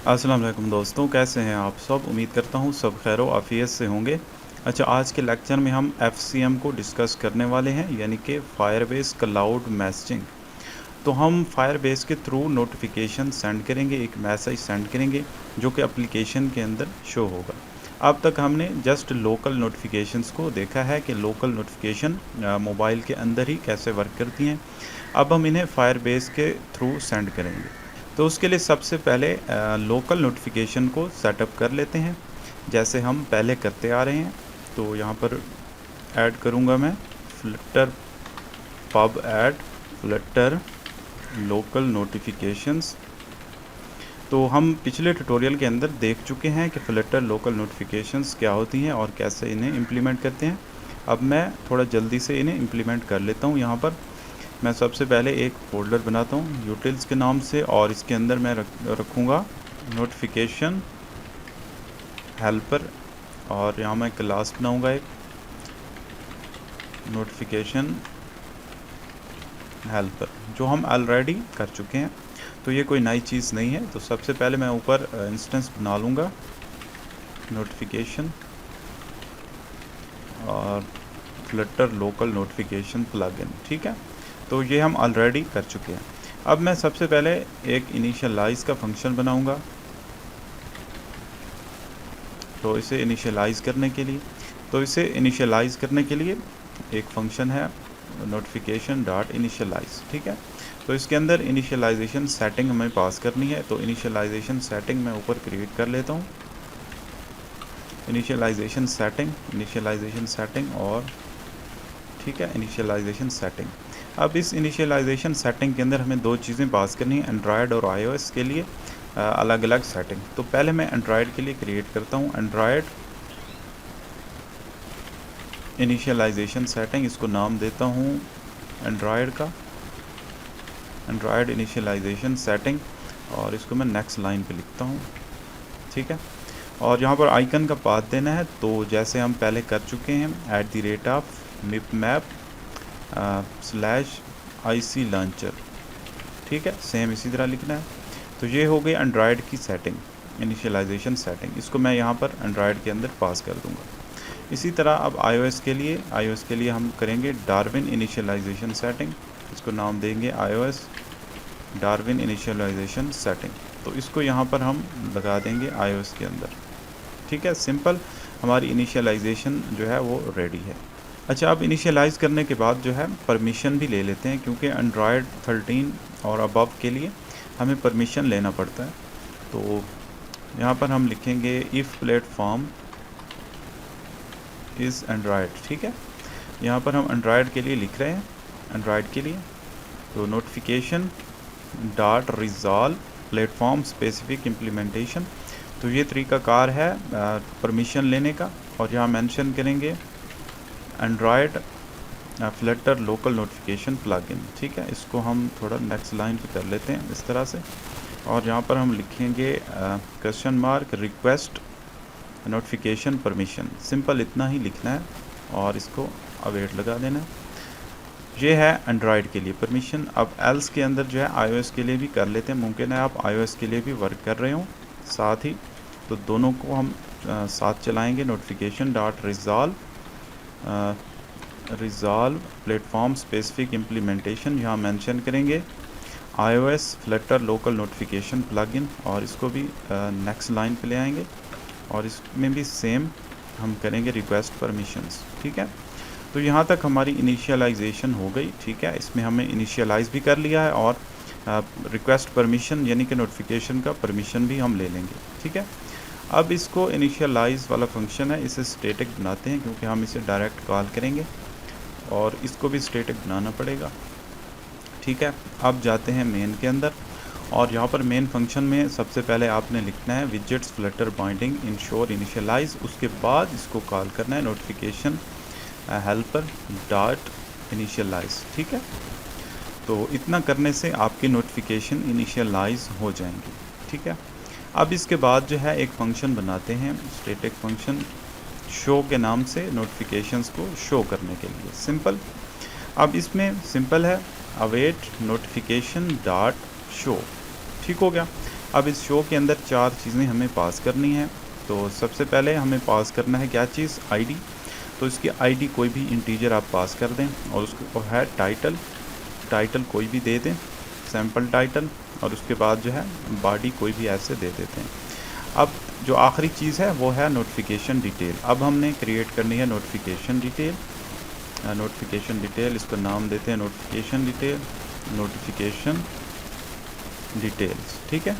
अस्सलाम वालेकुम दोस्तों, कैसे हैं आप सब? उम्मीद करता हूँ सब खैर आफ़ियत से होंगे। अच्छा, आज के लेक्चर में हम एफसीएम को डिस्कस करने वाले हैं, यानी कि फायरबेस क्लाउड मैसेजिंग। तो हम फायरबेस के थ्रू नोटिफिकेशन सेंड करेंगे, एक मैसेज सेंड करेंगे जो कि एप्लीकेशन के अंदर शो होगा। अब तक हमने जस्ट लोकल नोटिफिकेशंस को देखा है कि लोकल नोटिफिकेशन मोबाइल के अंदर ही कैसे वर्क करती हैं। अब हम इन्हें फायरबेस के थ्रू सेंड करेंगे। तो उसके लिए सबसे पहले लोकल नोटिफिकेशन को सेटअप कर लेते हैं, जैसे हम पहले करते आ रहे हैं। तो यहाँ पर ऐड करूँगा मैं Flutter pub add Flutter local notifications. तो हम पिछले ट्यूटोरियल के अंदर देख चुके हैं कि फ्लटर लोकल नोटिफिकेशंस क्या होती हैं और कैसे इन्हें इम्प्लीमेंट करते हैं। अब मैं थोड़ा जल्दी से इन्हें इम्प्लीमेंट कर लेता हूँ। यहाँ पर मैं सबसे पहले एक फ़ोल्डर बनाता हूँ यूटिल्स के नाम से, और इसके अंदर मैं रखूँगा नोटिफिकेशन हेल्पर, और यहाँ मैं क्लास बनाऊँगा एक नोटिफिकेशन हेल्पर, जो हम ऑलरेडी कर चुके हैं। तो ये कोई नई चीज़ नहीं है। तो सबसे पहले मैं ऊपर इंस्टेंस बना लूँगा नोटिफिकेशन और फ्लटर लोकल नोटिफिकेशन प्लगइन, ठीक है। तो ये हम ऑलरेडी कर चुके हैं। अब मैं सबसे पहले एक इनिशियलाइज़ का फंक्शन बनाऊंगा। तो इसे इनिशियलाइज़ करने के लिए एक फंक्शन है नोटिफिकेशन डॉट इनिशियलाइज़, ठीक है। तो इसके अंदर इनिशियलाइजेशन सेटिंग हमें पास करनी है। तो इनिशियलाइजेशन सेटिंग मैं ऊपर क्रिएट कर लेता हूँ, इनिशियलाइजेशन सेटिंग और ठीक है, इनिशियलाइजेशन सेटिंग। अब इस इनिशियलाइजेशन सेटिंग के अंदर हमें दो चीज़ें पास करनी है, एंड्रॉयड और आईओएस के लिए अलग अलग सेटिंग। तो पहले मैं एंड्रॉयड के लिए क्रिएट करता हूँ एंड्रॉयड इनिशियलाइजेशन सेटिंग, इसको नाम देता हूँ एंड्रॉयड इनिशियलाइजेशन सेटिंग, और इसको मैं नेक्स्ट लाइन पे लिखता हूँ, ठीक है। और यहाँ पर आइकन का पाथ देना है, तो जैसे हम पहले कर चुके हैं @map /IC लॉन्चर, ठीक है, सेम इसी तरह लिखना है। तो ये हो गई एंड्रॉयड की सेटिंग, इनिशियलाइजेशन सेटिंग। इसको मैं यहाँ पर एंड्रॉयड के अंदर पास कर दूँगा। इसी तरह अब iOS के लिए हम करेंगे डार्विन इनिशियलाइजेशन सेटिंग, इसको नाम देंगे iOS डार्विन इनिशियलाइजेशन सेटिंग। तो इसको यहाँ पर हम लगा देंगे iOS के अंदर, ठीक है। सिंपल, हमारी इनिशियलाइजेशन जो है वो रेडी है। अच्छा, अब इनिशियलाइज़ करने के बाद जो है परमिशन भी ले लेते हैं, क्योंकि एंड्रॉयड 13 और अबव के लिए हमें परमिशन लेना पड़ता है। तो यहाँ पर हम लिखेंगे इफ़ प्लेटफॉर्म इज़ एंड्रॉयड, ठीक है। यहाँ पर हम एंड्रॉयड के लिए लिख रहे हैं, एंड्रॉयड के लिए। तो notification dot resolve platform specific implementation. तो ये तरीक़ाकार है परमिशन लेने का, और यहाँ मेंशन करेंगे Android Flutter local notification plugin, ठीक है। इसको हम थोड़ा नेक्स्ट लाइन पे कर लेते हैं इस तरह से, और यहाँ पर हम लिखेंगे question mark request notification permission. Simple इतना ही लिखना है और इसको अवेट लगा देना है। ये है एंड्रॉयड के लिए परमिशन। अब एल्स के अंदर जो है iOS के लिए भी कर लेते हैं। मुमकिन है आप iOS के लिए भी वर्क कर रहे हो साथ ही, तो दोनों को हम साथ चलाएंगे। Notification dot resolve platform specific implementation, यहाँ मेंशन करेंगे iOS Flutter local notification plugin, और इसको भी नेक्स्ट लाइन पे ले आएंगे, और इसमें भी सेम हम करेंगे रिक्वेस्ट परमिशंस, ठीक है। तो यहाँ तक हमारी इनिशियलाइजेशन हो गई, ठीक है। इसमें हमें इनिशियलाइज़ भी कर लिया है, और रिक्वेस्ट परमिशन यानी कि नोटिफिकेशन का परमिशन भी हम ले लेंगे, ठीक है। अब इसको इनिशियलाइज़ वाला फंक्शन है, इसे स्टैटिक बनाते हैं, क्योंकि हम इसे डायरेक्ट कॉल करेंगे, और इसको भी स्टैटिक बनाना पड़ेगा, ठीक है। अब जाते हैं मेन के अंदर, और यहाँ पर मेन फंक्शन में सबसे पहले आपने लिखना है widgets flutter binding ensure initialize. उसके बाद इसको कॉल करना है नोटिफिकेशन हेल्पर डॉट इनिशियलाइज, ठीक है। तो इतना करने से आपकी नोटिफिकेशन इनिशियलाइज हो जाएंगी, ठीक है। अब इसके बाद जो है एक फ़ंक्शन बनाते हैं स्टैटिक फंक्शन शो के नाम से, नोटिफिकेशंस को शो करने के लिए। सिंपल, अब इसमें सिंपल है अवेट नोटिफिकेशन डॉट शो, ठीक हो गया। अब इस शो के अंदर 4 चीज़ें हमें पास करनी है। तो सबसे पहले हमें पास करना है क्या चीज़, आईडी। तो इसकी आईडी कोई भी इंटीजर आप पास कर दें, और उसको है टाइटल, टाइटल कोई भी दे दें, सैम्पल टाइटल, और उसके बाद जो है बॉडी कोई भी ऐसे दे देते हैं। अब जो आखिरी चीज़ है वो है नोटिफिकेशन डिटेल। अब हमने क्रिएट करनी है नोटिफिकेशन डिटेल। नोटिफिकेशन डिटेल, इसको नाम देते हैं नोटिफिकेशन डिटेल, नोटिफिकेशन डिटेल्स। ठीक है,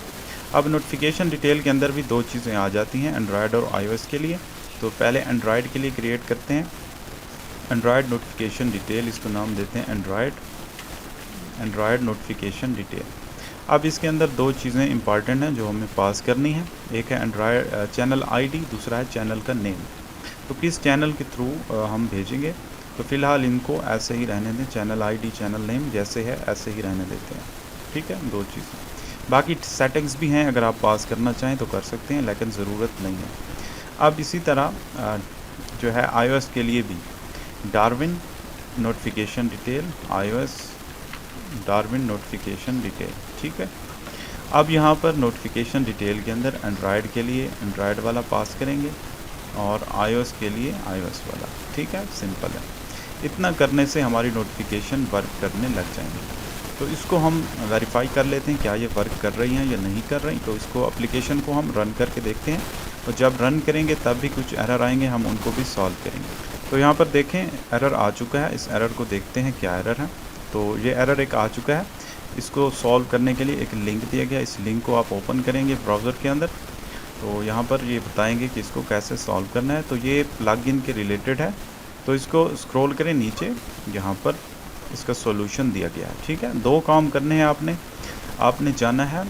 अब नोटिफिकेशन डिटेल के अंदर भी 2 चीज़ें आ जाती हैं एंड्रॉयड और iOS के लिए। तो पहले एंड्रॉयड के लिए क्रिएट करते हैं एंड्रॉयड नोटिफिकेशन डिटेल, इसको नाम देते हैं एंड्रॉयड नोटिफिकेशन डिटेल। अब इसके अंदर 2 चीज़ें इंपॉर्टेंट हैं जो हमें पास करनी है। एक है एंड्रॉयड चैनल आईडी, दूसरा है चैनल का नेम। तो किस चैनल के थ्रू हम भेजेंगे, तो फ़िलहाल इनको ऐसे ही रहने दें, चैनल आईडी चैनल नेम जैसे है ऐसे ही रहने देते हैं। ठीक है, 2 चीज़ें। बाकी सेटिंग्स भी हैं, अगर आप पास करना चाहें तो कर सकते हैं, लेकिन ज़रूरत नहीं है। अब इसी तरह जो है iOS के लिए भी Darwin notification detail, iOS Darwin notification detail. ठीक है, अब यहाँ पर नोटिफिकेशन डिटेल के अंदर एंड्रॉयड के लिए एंड्रॉयड वाला पास करेंगे और iOS के लिए iOS वाला। ठीक है, सिंपल है। इतना करने से हमारी नोटिफिकेशन वर्क करने लग जाएंगे। तो इसको हम वेरीफाई कर लेते हैं क्या ये वर्क कर रही हैं या नहीं कर रही। तो इसको एप्लीकेशन को हम रन करके देखते हैं, और जब रन करेंगे तब भी कुछ एरर आएंगे, हम उनको भी सॉल्व करेंगे। तो यहाँ पर देखें एरर आ चुका है, इस एरर को देखते हैं क्या एरर है। तो ये एरर एक आ चुका है, इसको सॉल्व करने के लिए एक लिंक दिया गया, इस लिंक को आप ओपन करेंगे ब्राउज़र के अंदर। तो यहाँ पर ये बताएंगे कि इसको कैसे सॉल्व करना है। तो ये प्लगइन के रिलेटेड है, तो इसको स्क्रॉल करें नीचे, यहाँ पर इसका सॉल्यूशन दिया गया है। ठीक है, 2 काम करने हैं आपने जाना है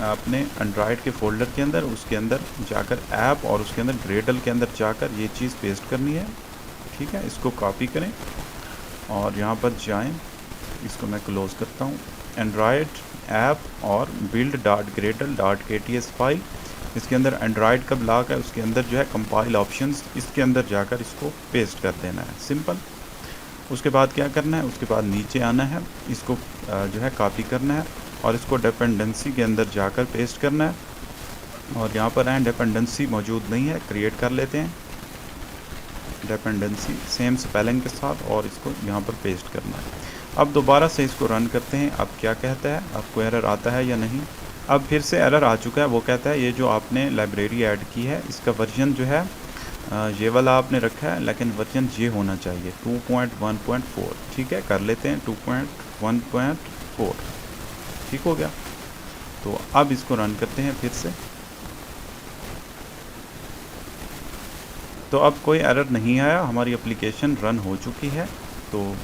अपने एंड्रॉयड के फ़ोल्डर के अंदर, उसके अंदर जाकर ऐप और उसके अंदर ग्रेडल के अंदर जाकर ये चीज़ पेस्ट करनी है। ठीक है, इसको कॉपी करें और यहाँ पर जाएं, इसको मैं क्लोज़ करता हूँ। एंड्रॉयड ऐप और build.gradle.ats फाइल, इसके अंदर एंड्रॉयड का ब्लॉक है, उसके अंदर जो है कंपाइल ऑप्शंस, इसके अंदर जाकर इसको पेस्ट कर देना है, सिंपल। उसके बाद क्या करना है, उसके बाद नीचे आना है, इसको जो है कॉपी करना है और इसको डिपेंडेंसी के अंदर जाकर पेस्ट करना है। और यहाँ पर डिपेंडेंसी मौजूद नहीं है, क्रिएट कर लेते हैं डिपेंडेंसी सेम स्पेलिंग के साथ, और इसको यहाँ पर पेस्ट करना है। अब दोबारा से इसको रन करते हैं। अब क्या कहता है, आपको एरर आता है या नहीं। अब फिर से एरर आ चुका है, वो कहता है ये जो आपने लाइब्रेरी ऐड की है इसका वर्जन जो है ये वाला आपने रखा है, लेकिन वर्जन ये होना चाहिए 2.1.4। ठीक है, कर लेते हैं 2.1.4। ठीक हो गया। तो अब इसको रन करते हैं फिर से। तो अब कोई एरर नहीं आया, हमारी एप्लीकेशन रन हो चुकी है। तो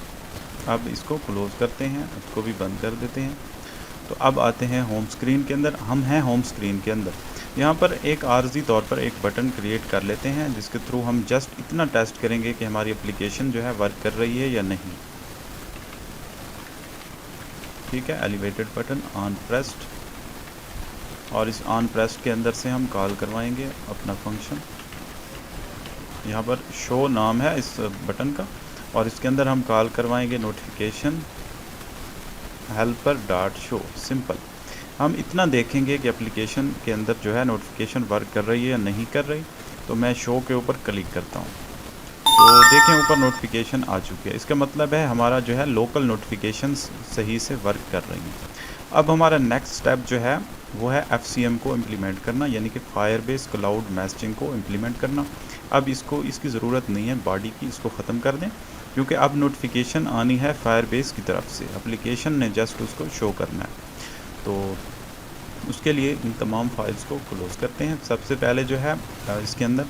अब इसको क्लोज़ करते हैं, इसको भी बंद कर देते हैं। तो अब आते हैं होम स्क्रीन के अंदर। हम हैं होम स्क्रीन के अंदर। यहाँ पर एक आर्जी तौर पर एक बटन क्रिएट कर लेते हैं, जिसके थ्रू हम जस्ट इतना टेस्ट करेंगे कि हमारी एप्लीकेशन जो है वर्क कर रही है या नहीं। ठीक है, एलिवेटेड बटन ऑन प्रेस्ड, और इस ऑन प्रेस्ड के अंदर से हम कॉल करवाएंगे अपना फंक्शन। यहाँ पर शो नाम है इस बटन का, और इसके अंदर हम कॉल करवाएंगे notification helper dot show. Simple. हम इतना देखेंगे कि एप्लीकेशन के अंदर जो है नोटिफिकेशन वर्क कर रही है या नहीं कर रही। तो मैं शो के ऊपर क्लिक करता हूँ, तो देखें ऊपर नोटिफिकेशन आ चुकी है। इसका मतलब है हमारा जो है लोकल नोटिफिकेशंस सही से वर्क कर रही हैं। अब हमारा नेक्स्ट स्टेप जो है वो है FCM को इम्प्लीमेंट करना, यानी कि फायरबेस क्लाउड मैसेजिंग को इम्प्लीमेंट करना। अब इसकी ज़रूरत नहीं है बॉडी की, इसको ख़त्म कर दें, क्योंकि अब नोटिफिकेशन आनी है फायरबेस की तरफ से, एप्लीकेशन ने जस्ट उसको शो करना है। तो उसके लिए इन तमाम फाइल्स को क्लोज़ करते हैं। सबसे पहले जो है इसके अंदर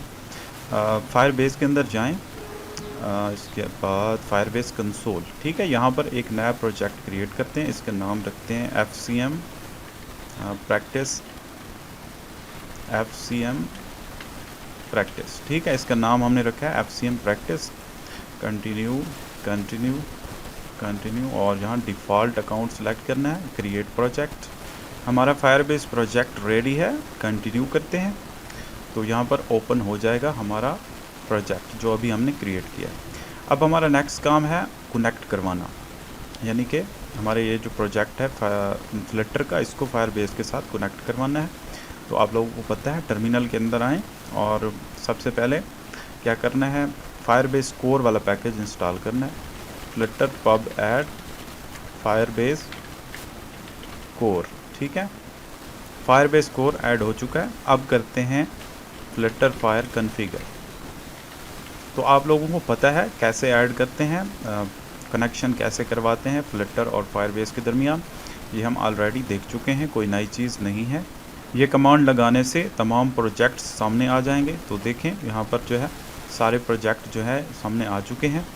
फायरबेस के अंदर जाएं, इसके बाद फायरबेस कंसोल। ठीक है, यहाँ पर एक नया प्रोजेक्ट क्रिएट करते हैं, इसका नाम रखते हैं FCM प्रैक्टिस। ठीक है, इसका नाम हमने रखा है FCM प्रैक्टिस। कंटिन्यू, और यहाँ डिफ़ॉल्ट अकाउंट सेलेक्ट करना है, क्रिएट प्रोजेक्ट। हमारा फायरबेस प्रोजेक्ट रेडी है, कंटिन्यू करते हैं। तो यहाँ पर ओपन हो जाएगा हमारा प्रोजेक्ट जो अभी हमने क्रिएट किया है। अब हमारा नेक्स्ट काम है कनेक्ट करवाना, यानी कि हमारे ये जो प्रोजेक्ट है फ्लटर का, इसको फायरबेस के साथ कनेक्ट करवाना है। तो आप लोगों को पता है, टर्मिनल के अंदर आएँ और सबसे पहले क्या करना है, फायरबेस कोर वाला पैकेज इंस्टॉल करना है। Flutter pub add Firebase core, ठीक है, फायरबेस कोर ऐड हो चुका है। अब करते हैं फ्लटर फायर कॉन्फ़िगर। तो आप लोगों को पता है कैसे ऐड करते हैं, कनेक्शन कैसे करवाते हैं फ्लटर और फायरबेस के दरमियान, ये हम ऑलरेडी देख चुके हैं, कोई नई चीज़ नहीं है। ये कमांड लगाने से तमाम प्रोजेक्ट्स सामने आ जाएंगे। तो देखें यहाँ पर जो है सारे प्रोजेक्ट जो है सामने आ चुके हैं।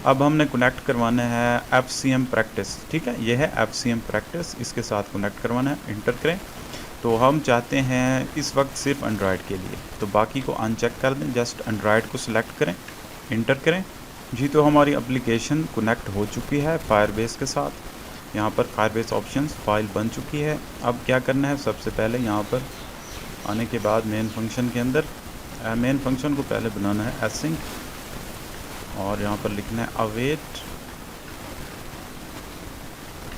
अब हमने कनेक्ट करवाना है FCM प्रैक्टिस, ठीक है, ये है FCM प्रैक्टिस, इसके साथ कनेक्ट करवाना है। इंटर करें। तो हम चाहते हैं इस वक्त सिर्फ एंड्रॉयड के लिए, तो बाकी को अनचेक कर दें, जस्ट एंड्रॉयड को सिलेक्ट करें, इंटर करें जी। तो हमारी एप्लीकेशन कनेक्ट हो चुकी है फायरबेस के साथ। यहाँ पर फायरबेस ऑप्शंस फाइल बन चुकी है। अब क्या करना है, सबसे पहले यहाँ पर आने के बाद मेन फंक्शन के अंदर मेन फंक्शन को पहले बनाना है एसिंक, और यहाँ पर लिखना है await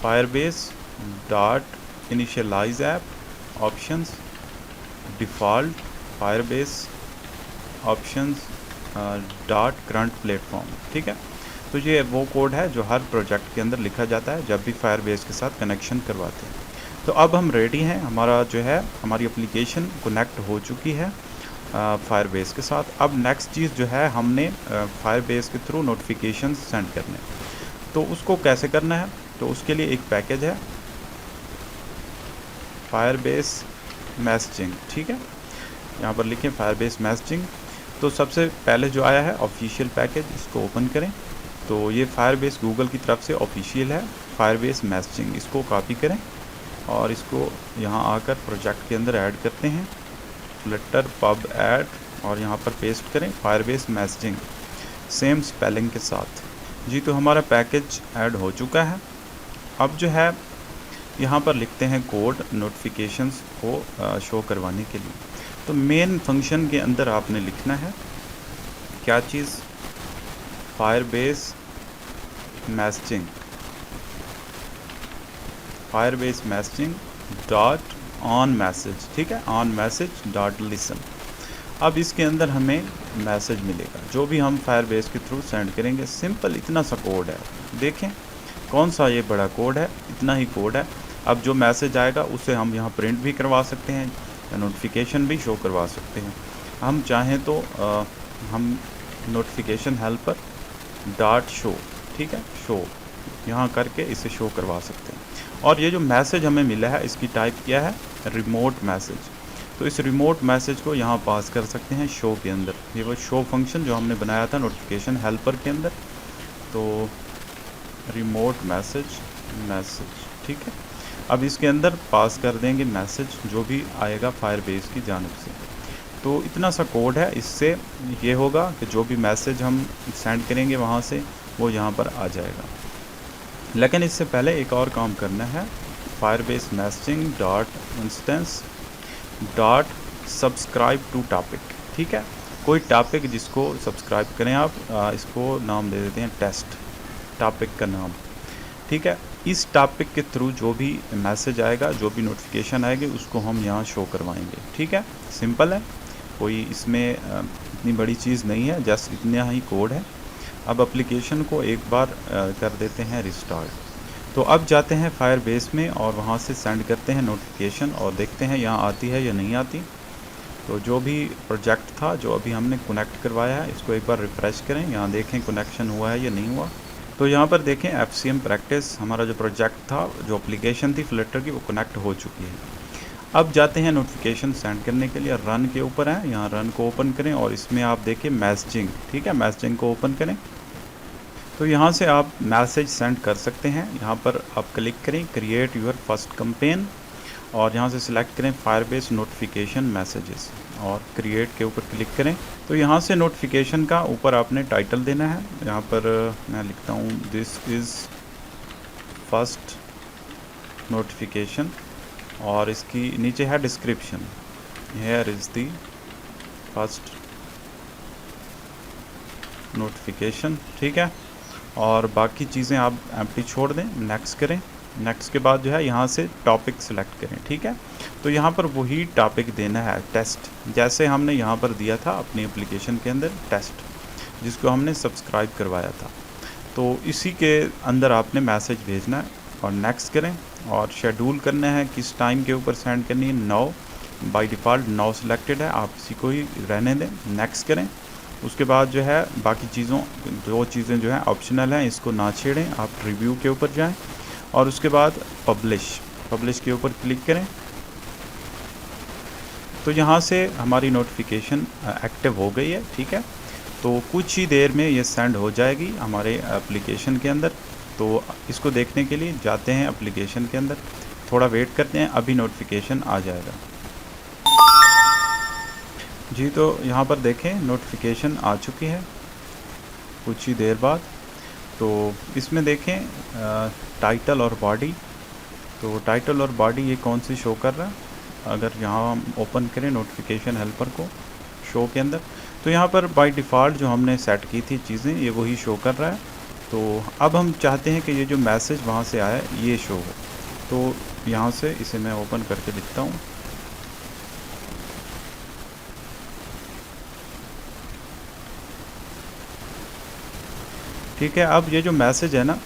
Firebase dot initialize app options default Firebase options dot current platform, ठीक है। तो ये वो कोड है जो हर प्रोजेक्ट के अंदर लिखा जाता है जब भी फायरबेस के साथ कनेक्शन करवाते हैं। तो अब हम रेडी हैं, हमारा जो है हमारी एप्लीकेशन कनेक्ट हो चुकी है फायरबेस के साथ। अब नेक्स्ट चीज़ जो है, हमने फायरबेस के थ्रू नोटिफिकेशन सेंड करने, तो उसको कैसे करना है, तो उसके लिए एक पैकेज है फायरबेस मैसेजिंग, ठीक है, यहाँ पर लिखें फायरबेस मैसेजिंग। तो सबसे पहले जो आया है ऑफिशियल पैकेज, इसको ओपन करें। तो ये फायरबेस गूगल की तरफ से ऑफिशियल है फायरबेस मैसेजिंग, इसको कॉपी करें और इसको यहाँ आकर प्रोजेक्ट के अंदर ऐड करते हैं, फ्लटर पब ऐड, और यहाँ पर पेस्ट करें फायरबेस मैसेजिंग सेम स्पेलिंग के साथ जी। तो हमारा पैकेज ऐड हो चुका है। अब जो है यहाँ पर लिखते हैं कोड नोटिफिकेशंस को शो करवाने के लिए। तो मेन फंक्शन के अंदर आपने लिखना है क्या चीज़, Firebase messaging, Firebase messaging dot on message, ठीक है, ऑन मैसेज डॉट लिसन। अब इसके अंदर हमें मैसेज मिलेगा जो भी हम फायरबेस के थ्रू सेंड करेंगे। सिंपल इतना सा कोड है, देखें कौन सा ये बड़ा कोड है, इतना ही कोड है। अब जो मैसेज आएगा उसे हम यहाँ प्रिंट भी करवा सकते हैं या नोटिफिकेशन भी शो करवा सकते हैं। हम चाहें तो हम नोटिफिकेशन हेल्पर डॉट शो, ठीक है, शो यहाँ करके इसे शो करवा सकते हैं। और ये जो मैसेज हमें मिला है इसकी टाइप किया है रिमोट मैसेज, तो इस रिमोट मैसेज को यहाँ पास कर सकते हैं शो के अंदर। ये वो शो फंक्शन जो हमने बनाया था नोटिफिकेशन हेल्पर के अंदर, तो रिमोट मैसेज, ठीक है। अब इसके अंदर पास कर देंगे मैसेज जो भी आएगा फायरबेस की जानिब से। तो इतना सा कोड है, इससे ये होगा कि जो भी मैसेज हम सेंड करेंगे वहाँ से वो यहाँ पर आ जाएगा। लेकिन इससे पहले एक और काम करना है, Firebase messaging dot instance dot subscribe to topic, ठीक है, कोई टॉपिक जिसको सब्सक्राइब करें आप, इसको नाम दे देते हैं टेस्ट, टॉपिक का नाम, ठीक है। इस टॉपिक के थ्रू जो भी मैसेज आएगा, जो भी नोटिफिकेशन आएगी, उसको हम यहाँ शो करवाएंगे, ठीक है। सिंपल है, कोई इसमें इतनी बड़ी चीज़ नहीं है, जस्ट इतना ही कोड है। अब एप्लीकेशन को एक बार कर देते हैं रिस्टार्ट। तो अब जाते हैं फायरबेस में और वहाँ से सेंड करते हैं नोटिफिकेशन और देखते हैं यहाँ आती है या नहीं आती। तो जो भी प्रोजेक्ट था जो अभी हमने कनेक्ट करवाया है, इसको एक बार रिफ़्रेश करें, यहाँ देखें कनेक्शन हुआ है या नहीं हुआ। तो यहाँ पर देखें FCM प्रैक्टिस, हमारा जो प्रोजेक्ट था, जो एप्लीकेशन थी फ्लटर की, वो कनेक्ट हो चुकी है। अब जाते हैं नोटिफिकेशन सेंड करने के लिए, रन के ऊपर है, यहाँ रन को ओपन करें और इसमें आप देखें मैसेजिंग, ठीक है, मैसेजिंग को ओपन करें। तो यहाँ से आप मैसेज सेंड कर सकते हैं। यहाँ पर आप क्लिक करें क्रिएट योर फर्स्ट कैंपेन और यहाँ से सिलेक्ट करें फायरबेस नोटिफिकेशन मैसेजेस और क्रिएट के ऊपर क्लिक करें। तो यहाँ से नोटिफिकेशन का ऊपर आपने टाइटल देना है। यहाँ पर मैं लिखता हूँ दिस इज़ फर्स्ट नोटिफिकेशन और इसकी नीचे है description, here is the first notification, ठीक है। और बाकी चीज़ें आप एम्प्टी छोड़ दें, नेक्स्ट करें। नेक्स्ट के बाद जो है यहाँ से टॉपिक सेलेक्ट करें, ठीक है। तो यहाँ पर वही टॉपिक देना है टेस्ट, जैसे हमने यहाँ पर दिया था अपनी एप्लीकेशन के अंदर टेस्ट, जिसको हमने सब्सक्राइब करवाया था। तो इसी के अंदर आपने मैसेज भेजना है और नेक्स्ट करें और शेड्यूल करना है किस टाइम के ऊपर सेंड करनी है। 9 बाय डिफ़ॉल्ट 9 सिलेक्टेड है, आप इसी को ही रहने दें, नेक्स्ट करें। उसके बाद जो है बाकी दो चीज़ें जो हैं ऑप्शनल हैं, इसको ना छेड़ें, आप रिव्यू के ऊपर जाएं और उसके बाद पब्लिश के ऊपर क्लिक करें। तो यहाँ से हमारी नोटिफिकेशन एक्टिव हो गई है, ठीक है। तो कुछ ही देर में ये सेंड हो जाएगी हमारे एप्लीकेशन के अंदर। तो इसको देखने के लिए जाते हैं एप्लीकेशन के अंदर, थोड़ा वेट करते हैं, अभी नोटिफिकेशन आ जाएगा जी। तो यहाँ पर देखें नोटिफिकेशन आ चुकी है कुछ ही देर बाद। तो इसमें देखें टाइटल और बॉडी, तो टाइटल और बॉडी ये कौन सी शो कर रहा है। अगर यहाँ हम ओपन करें नोटिफिकेशन हेल्पर को शो के अंदर, तो यहाँ पर बाय डिफ़ॉल्ट जो हमने सेट की थी चीज़ें ये वही शो कर रहा है। तो अब हम चाहते हैं कि ये जो मैसेज वहाँ से आया ये शो हो। तो यहाँ से इसे मैं ओपन करके लिखता हूँ। ठीक है, अब ये जो मैसेज है ना,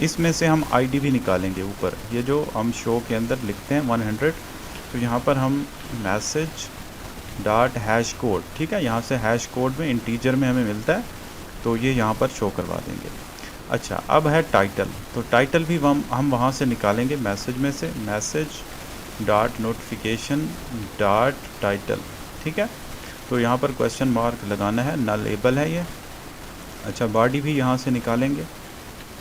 इसमें से हम आईडी भी निकालेंगे ऊपर, ये जो हम शो के अंदर लिखते हैं 100। तो यहाँ पर हम मैसेज डॉट हैश कोड, ठीक है, यहाँ से हैश कोड में इंटीजर में हमें मिलता है, तो ये यहाँ पर शो करवा देंगे। अच्छा, अब है टाइटल, तो टाइटल भी हम वहाँ से निकालेंगे मैसेज में से, message dot notification dot title, ठीक है। तो यहाँ पर क्वेश्चन मार्क लगाना है, नल एबल है ये। अच्छा, बॉडी भी यहाँ से निकालेंगे,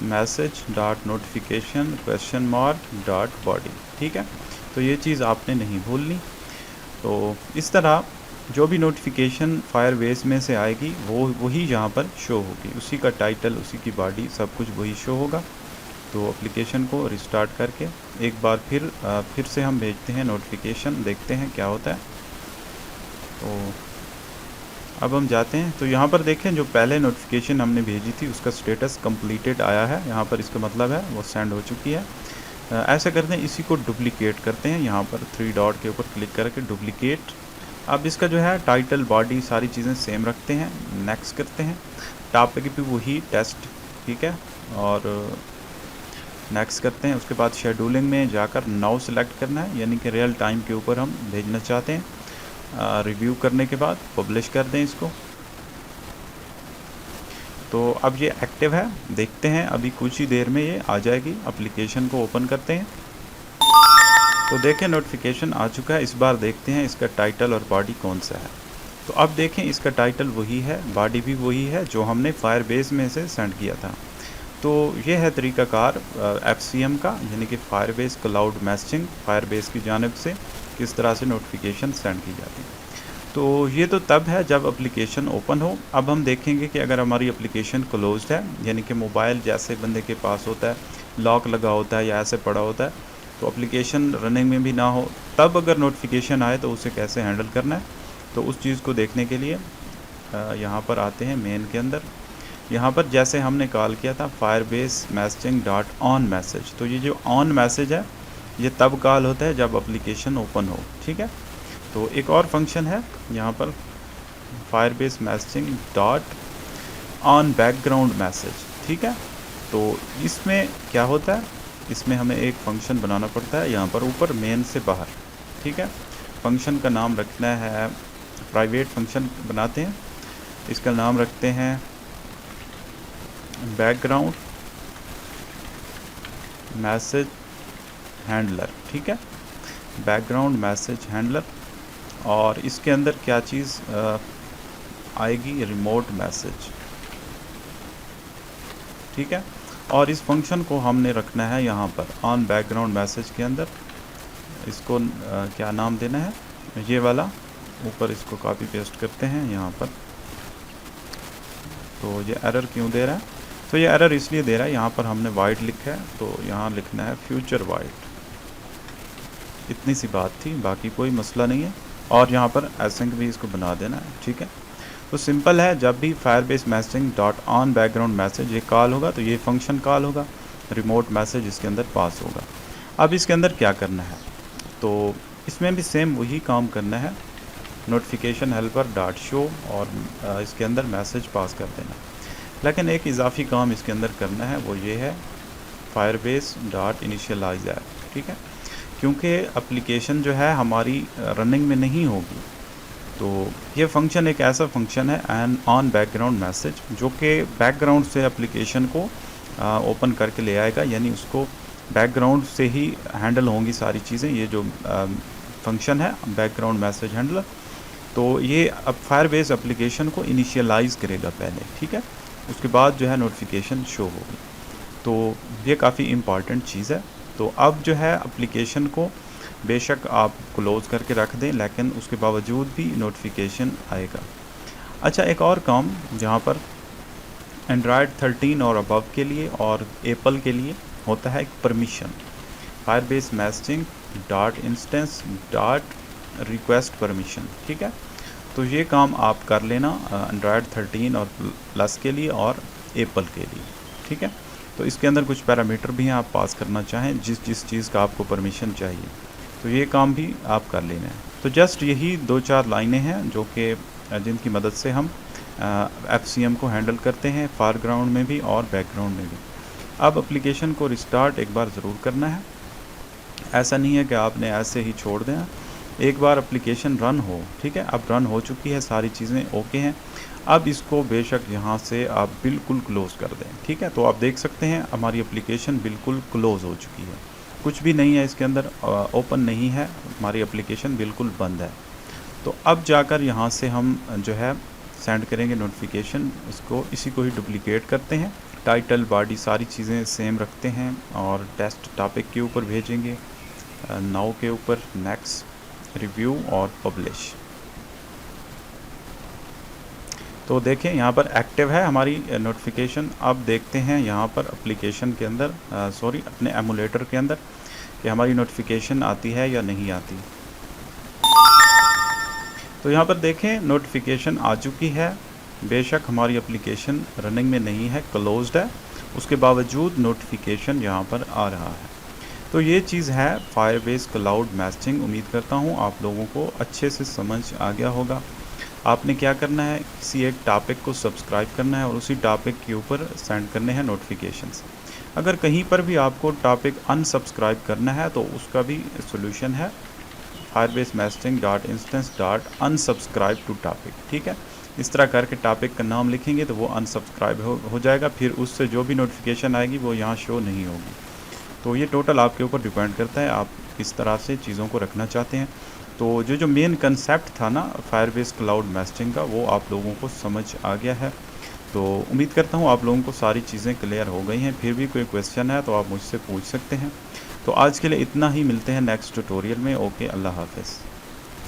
message dot notification question mark dot body, ठीक है। तो ये चीज़ आपने नहीं भूलनी। तो इस तरह जो भी नोटिफिकेशन फायरबेस में से आएगी वो वही यहाँ पर शो होगी, उसी का टाइटल, उसी की बॉडी, सब कुछ वही शो होगा। तो एप्लीकेशन को रिस्टार्ट करके एक बार फिर से हम भेजते हैं नोटिफिकेशन, देखते हैं क्या होता है। तो अब हम जाते हैं, तो यहाँ पर देखें जो पहले नोटिफिकेशन हमने भेजी थी उसका स्टेटस कंप्लीटेड आया है, यहाँ पर इसका मतलब है वो सेंड हो चुकी है। ऐसा करते हैं, इसी को डुप्लिकेट करते हैं, यहाँ पर 3 डॉट के ऊपर क्लिक करके डुप्लिकेट। अब इसका जो है टाइटल, बॉडी, सारी चीज़ें सेम रखते हैं, नेक्स्ट करते हैं। टॉपिक भी वही टेस्ट, ठीक है, और नेक्स्ट करते हैं। उसके बाद शेड्यूलिंग में जाकर 9 सेलेक्ट करना है, यानी कि रियल टाइम के ऊपर हम भेजना चाहते हैं। रिव्यू करने के बाद पब्लिश कर दें इसको। तो अब ये एक्टिव है, देखते हैं, अभी कुछ ही देर में ये आ जाएगी। एप्लीकेशन को ओपन करते हैं, तो देखें नोटिफिकेशन आ चुका है। इस बार देखते हैं इसका टाइटल और बॉडी कौन सा है। तो अब देखें इसका टाइटल वही है, बॉडी भी वही है जो हमने फायरबेस में से सेंड किया था। तो ये है तरीक़ाकार FCM का, यानी कि फायरबेस क्लाउड मैसेजिंग, फायरबेस की जानिब से किस तरह से नोटिफिकेशन सेंड की जाती है। तो ये तो तब है जब एप्लीकेशन ओपन हो। अब हम देखेंगे कि अगर हमारी एप्लीकेशन क्लोज्ड है, यानी कि मोबाइल जैसे बंदे के पास होता है, लॉक लगा होता है या ऐसे पड़ा होता है, तो एप्लीकेशन रनिंग में भी ना हो, तब अगर नोटिफिकेशन आए तो उसे कैसे हैंडल करना है। तो उस चीज़ को देखने के लिए यहाँ पर आते हैं मेन के अंदर। यहाँ पर जैसे हमने कॉल किया था Firebase messaging dot on message, तो ये जो ऑन मैसेज है ये तब कॉल होता है जब एप्लीकेशन ओपन हो, ठीक है। तो एक और फंक्शन है यहाँ पर Firebase messaging dot on background message, ठीक है। तो इसमें क्या होता है, इसमें हमें एक फंक्शन बनाना पड़ता है यहाँ पर ऊपर मेन से बाहर, ठीक है। फंक्शन का नाम रखना है, प्राइवेट फंक्शन बनाते हैं, इसका नाम रखते हैं बैकग्राउंड मैसेज हैंडलर, ठीक है, बैकग्राउंड मैसेज हैंडलर। और इसके अंदर क्या चीज़ आएगी, रिमोट मैसेज, ठीक है। और इस फंक्शन को हमने रखना है यहाँ पर ऑन बैकग्राउंड मैसेज के अंदर। इसको क्या नाम देना है, ये वाला ऊपर, इसको कॉपी पेस्ट करते हैं यहाँ पर। तो ये एरर क्यों दे रहा है, तो ये एरर इसलिए दे रहा है, यहाँ पर हमने वाइड लिखा है तो यहाँ लिखना है फ्यूचर वाइड। इतनी सी बात थी, बाकी कोई मसला नहीं है। और यहाँ पर एसिंक भी इसको बना देना है, ठीक है। तो सिंपल है, जब भी Firebase messaging dot on background message ये कॉल होगा तो ये फंक्शन कॉल होगा। रिमोट मैसेज इसके अंदर पास होगा। अब इसके अंदर क्या करना है, तो इसमें भी सेम वही काम करना है, नोटिफिकेशन हेल्पर डॉट शो और इसके अंदर मैसेज पास कर देना। लेकिन एक इजाफी काम इसके अंदर करना है, वो ये है फायरबेस डॉट इनिशियलाइज ऐप, ठीक है, क्योंकि एप्लीकेशन जो है हमारी रनिंग में नहीं होगी। तो ये फंक्शन एक ऐसा फंक्शन है एन ऑन बैकग्राउंड मैसेज, जो कि बैकग्राउंड से एप्लीकेशन को ओपन करके ले आएगा, यानी उसको बैकग्राउंड से ही हैंडल होंगी सारी चीज़ें। ये जो फंक्शन है बैकग्राउंड मैसेज हैंडलर, तो ये अब फायरबेस एप्लीकेशन को इनिशियलाइज़ करेगा पहले, ठीक है, उसके बाद जो है नोटिफिकेशन शो होगी। तो ये काफ़ी इम्पॉर्टेंट चीज़ है। तो अब जो है एप्लीकेशन को बेशक आप क्लोज़ करके रख दें, लेकिन उसके बावजूद भी नोटिफिकेशन आएगा। अच्छा, एक और काम जहाँ पर एंड्रॉयड 13 और अबव के लिए और एप्पल के लिए होता है एक permission, Firebase messaging dot instance dot request permission, ठीक है। तो ये काम आप कर लेना एंड्रॉयड 13 और प्लस के लिए और एप्पल के लिए, ठीक है। तो इसके अंदर कुछ पैरामीटर भी हैं, आप पास करना चाहें जिस चीज़ का आपको परमिशन चाहिए, तो ये काम भी आप कर लेना है। तो जस्ट यही 2-4 लाइनें हैं जो कि जिनकी मदद से हम FCM को हैंडल करते हैं, फोरग्राउंड में भी और बैकग्राउंड में भी। अब एप्लीकेशन को रिस्टार्ट एक बार ज़रूर करना है, ऐसा नहीं है कि आपने ऐसे ही छोड़ दें। एक बार एप्लीकेशन रन हो, ठीक है, अब रन हो चुकी है, सारी चीज़ें ओके हैं। अब इसको बेशक यहाँ से आप बिल्कुल क्लोज़ कर दें, ठीक है। तो आप देख सकते हैं हमारी एप्लीकेशन बिल्कुल क्लोज़ हो चुकी है, कुछ भी नहीं है इसके अंदर, ओपन नहीं है, हमारी एप्लीकेशन बिल्कुल बंद है। तो अब जाकर यहाँ से हम जो है सेंड करेंगे नोटिफिकेशन, इसको इसी को ही डुप्लिकेट करते हैं, टाइटल बॉडी सारी चीज़ें सेम रखते हैं और टेस्ट टॉपिक के ऊपर भेजेंगे, नाउ के ऊपर नेक्स्ट, रिव्यू और पब्लिश। तो देखें यहाँ पर एक्टिव है हमारी नोटिफिकेशन। अब देखते हैं यहाँ पर एप्लीकेशन के अंदर सॉरी अपने एमुलेटर के अंदर कि हमारी नोटिफिकेशन आती है या नहीं आती। तो यहाँ पर देखें नोटिफिकेशन आ चुकी है, बेशक हमारी एप्लीकेशन रनिंग में नहीं है, क्लोज्ड है, उसके बावजूद नोटिफिकेशन यहाँ पर आ रहा है। तो ये चीज़ है फायरबेस क्लाउड मैसेजिंग। उम्मीद करता हूँ आप लोगों को अच्छे से समझ आ गया होगा। आपने क्या करना है, किसी एक टॉपिक को सब्सक्राइब करना है और उसी टॉपिक के ऊपर सेंड करने हैं नोटिफिकेशंस। अगर कहीं पर भी आपको टॉपिक अनसब्सक्राइब करना है तो उसका भी सोल्यूशन है, Firebase messaging dot instance dot unsubscribe to topic, ठीक है। इस तरह करके टॉपिक का नाम लिखेंगे तो वो अनसब्सक्राइब हो जाएगा, फिर उससे जो भी नोटिफिकेशन आएगी वो यहाँ शो नहीं होगी। तो ये टोटल आपके ऊपर डिपेंड करता है आप किस तरह से चीज़ों को रखना चाहते हैं। तो जो मेन कंसेप्ट था ना फायरबेस क्लाउड मैसेजिंग का, वो आप लोगों को समझ आ गया है। तो उम्मीद करता हूँ आप लोगों को सारी चीज़ें क्लियर हो गई हैं। फिर भी कोई क्वेश्चन है तो आप मुझसे पूछ सकते हैं। तो आज के लिए इतना ही, मिलते हैं नेक्स्ट ट्यूटोरियल में। ओके, अल्लाह हाफ़िज़।